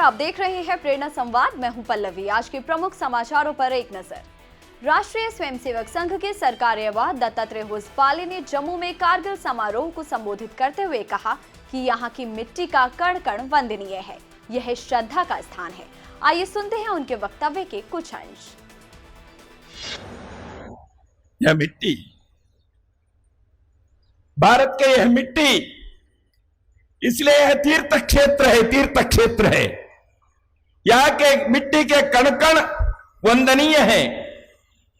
आप देख रहे हैं प्रेरणा संवाद। मैं हूं पल्लवी। आज के प्रमुख समाचारों पर एक नजर। राष्ट्रीय स्वयंसेवक संघ के सरकार्यवाह दत्तात्रेय होसपाले ने जम्मू में कारगिल समारोह को संबोधित करते हुए कहा कि यहाँ की मिट्टी का कण कण वंदनीय है, यह श्रद्धा का स्थान है। आइए सुनते हैं उनके वक्तव्य के कुछ अंश। यह मिट्टी, भारत की यह मिट्टी इसलिए यह तीर्थ क्षेत्र है, तीर्थ क्षेत्र है। यहाँ के मिट्टी के कण कण वंदनीय है,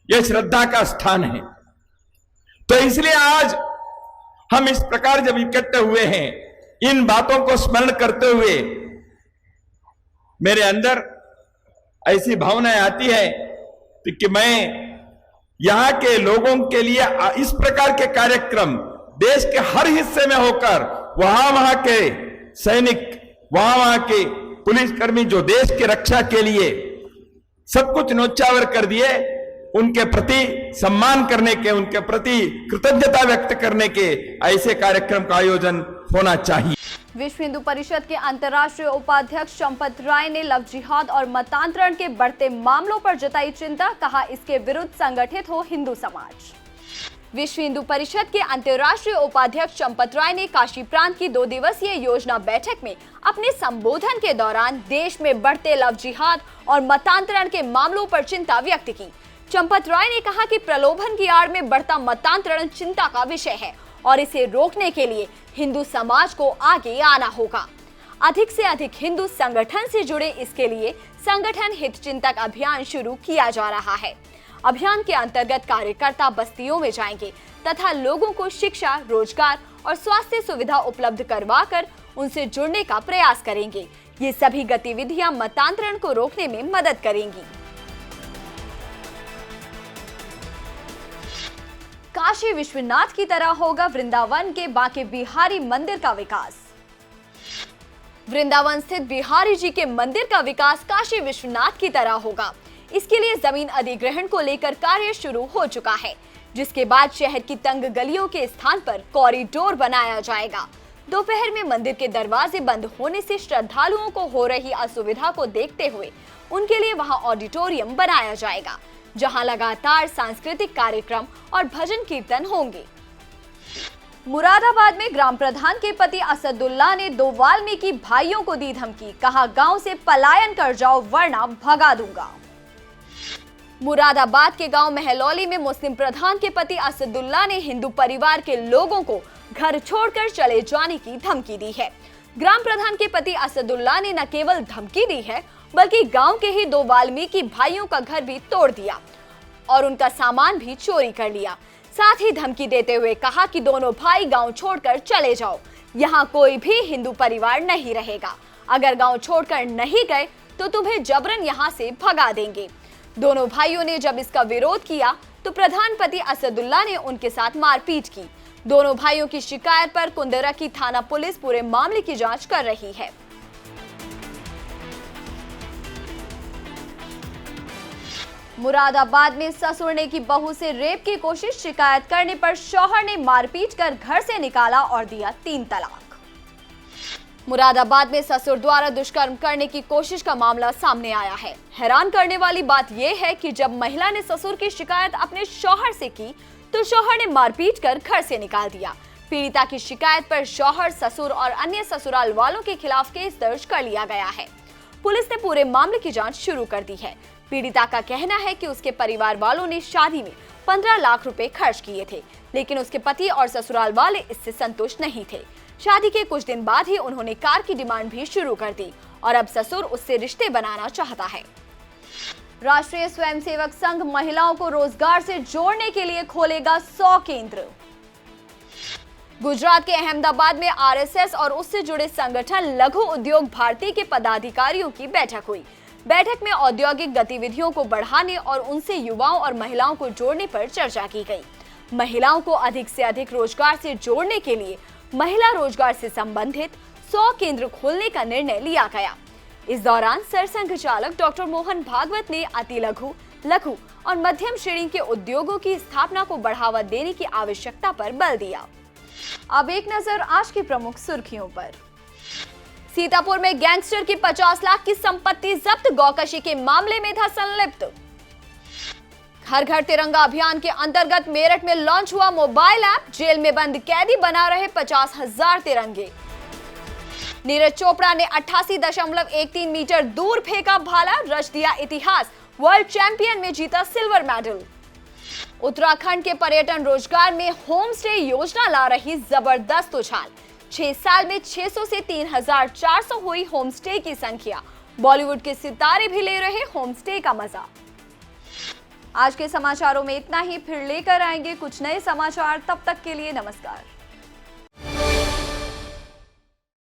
यह श्रद्धा का स्थान है। तो इसलिए आज हम इस प्रकार जब इकट्ठे हुए हैं, इन बातों को स्मरण करते हुए मेरे अंदर ऐसी भावनाएं आती है कि मैं यहां के लोगों के लिए इस प्रकार के कार्यक्रम देश के हर हिस्से में होकर वहां के सैनिक, वहां के पुलिसकर्मी जो देश की रक्षा के लिए सब कुछ न्योछावर कर दिए, उनके प्रति सम्मान करने के, उनके प्रति कृतज्ञता व्यक्त करने के ऐसे कार्यक्रम का आयोजन होना चाहिए। विश्व हिंदू परिषद के अंतर्राष्ट्रीय उपाध्यक्ष चंपत राय ने लव जिहाद और मतांतरण के बढ़ते मामलों पर जताई चिंता। कहा, इसके विरुद्ध संगठित हो हिंदू समाज। विश्व हिंदू परिषद के अंतर्राष्ट्रीय उपाध्यक्ष चंपत राय ने काशी प्रांत की 2 दिवसीय योजना बैठक में अपने संबोधन के दौरान देश में बढ़ते लव जिहाद और मतांतरण के मामलों पर चिंता व्यक्त की। चंपत राय ने कहा कि प्रलोभन की आड़ में बढ़ता मतांतरण चिंता का विषय है और इसे रोकने के लिए हिंदू समाज को आगे आना होगा। अधिक से अधिक हिंदू संगठन से जुड़े, इसके लिए संगठन हित चिंतक अभियान शुरू किया जा रहा है। अभियान के अंतर्गत कार्यकर्ता बस्तियों में जाएंगे तथा लोगों को शिक्षा, रोजगार और स्वास्थ्य सुविधा उपलब्ध करवाकर उनसे जुड़ने का प्रयास करेंगे। ये सभी गतिविधियां मतांतरण को रोकने में मदद करेंगी। काशी विश्वनाथ की तरह होगा वृंदावन के बांके बिहारी मंदिर का विकास। वृंदावन स्थित बिहारी जी के मंदिर का विकास काशी विश्वनाथ की तरह होगा। इसके लिए जमीन अधिग्रहण को लेकर कार्य शुरू हो चुका है, जिसके बाद शहर की तंग गलियों के स्थान पर कॉरिडोर बनाया जाएगा। दोपहर में मंदिर के दरवाजे बंद होने से श्रद्धालुओं को हो रही असुविधा को देखते हुए उनके लिए वहां ऑडिटोरियम बनाया जाएगा, जहां लगातार सांस्कृतिक कार्यक्रम और भजन कीर्तन होंगे। मुरादाबाद में ग्राम प्रधान के पति असदुल्ला ने 2 वाल्मीकि भाइयों को दी धमकी। कहा, गांव से पलायन कर जाओ वरना भगा दूंगा। मुरादाबाद के गांव महलौली में मुस्लिम प्रधान के पति असदुल्ला ने हिंदू परिवार के लोगों को घर छोड़कर चले जाने की धमकी दी है। ग्राम प्रधान के पति असदुल्ला ने न केवल धमकी दी है, बल्कि गांव के ही 2 वाल्मीकि भाइयों का घर भी तोड़ दिया और उनका सामान भी चोरी कर लिया। साथ ही धमकी देते हुए कहा कि दोनों भाई गांव छोड़कर चले जाओ, यहाँ कोई भी हिंदू परिवार नहीं रहेगा। अगर गांव छोड़कर नहीं गए तो तुम्हें जबरन यहाँ से भगा देंगे। दोनों भाइयों ने जब इसका विरोध किया तो प्रधान पति असदुल्ला ने उनके साथ मारपीट की। दोनों भाइयों की शिकायत पर कुंदरकी थाना पुलिस पूरे मामले की जांच कर रही है। मुरादाबाद में ससुर ने की बहू से रेप की कोशिश। शिकायत करने पर शौहर ने मारपीट कर घर से निकाला और दिया 3 तलाक। मुरादाबाद में ससुर द्वारा दुष्कर्म करने की कोशिश का मामला सामने आया है। हैरान करने वाली बात यह है कि जब महिला ने ससुर की शिकायत अपने शौहर से की तो शौहर ने मारपीट कर घर से निकाल दिया। पीड़िता की शिकायत पर शौहर, ससुर और अन्य ससुराल वालों के खिलाफ केस दर्ज कर लिया गया है। पुलिस ने पूरे मामले की जांच शुरू कर दी है। पीड़िता का कहना है कि उसके परिवार वालों ने शादी में 15 लाख रुपए खर्च किए थे, लेकिन उसके पति और ससुराल वाले इससे संतुष्ट नहीं थे। शादी के कुछ दिन बाद ही उन्होंने कार की डिमांड भी शुरू कर दी और अब ससुर उससे रिश्ते बनाना चाहता है। राष्ट्रीय स्वयंसेवक संघ महिलाओं को रोजगार से जोड़ने के लिए खोलेगा 100 केंद्र। गुजरात के अहमदाबाद में आरएसएस और उससे जुड़े संगठन लघु उद्योग भारती के पदाधिकारियों की बैठक हुई। बैठक में औद्योगिक गतिविधियों को बढ़ाने और उनसे युवाओं और महिलाओं को जोड़ने पर चर्चा की गई। महिलाओं को अधिक से अधिक रोजगार से जोड़ने के लिए महिला रोजगार से संबंधित 100 केंद्र खोलने का निर्णय लिया गया। इस दौरान सरसंघ चालक डॉक्टर मोहन भागवत ने अति लघु, लघु और मध्यम श्रेणी के उद्योगों की स्थापना को बढ़ावा देने की आवश्यकता पर बल दिया। अब एक नजर आज की प्रमुख सुर्खियों पर। सीतापुर में गैंगस्टर की 50 लाख की संपत्ति जब्त, गौकशी के मामले में था संलिप्त। घर घर तिरंगा अभियान के अंतर्गत मेरठ में लॉन्च हुआ मोबाइल ऐप, जेल में बंद कैदी बना रहे 50,000 तिरंगे। नीरज चोपड़ा ने 88.13 मीटर दूर फेंका भाला, रच दिया इतिहास, वर्ल्ड चैंपियन में जीता सिल्वर मेडल। उत्तराखंड के पर्यटन रोजगार में होम स्टे योजना ला रही जबरदस्त उछाल, 6 साल में 600 से 3,400 हुई होम स्टे की संख्या। बॉलीवुड के सितारे भी ले रहे होम स्टे का मजा। आज के समाचारों में इतना ही, फिर लेकर आएंगे कुछ नए समाचार, तब तक के लिए नमस्कार।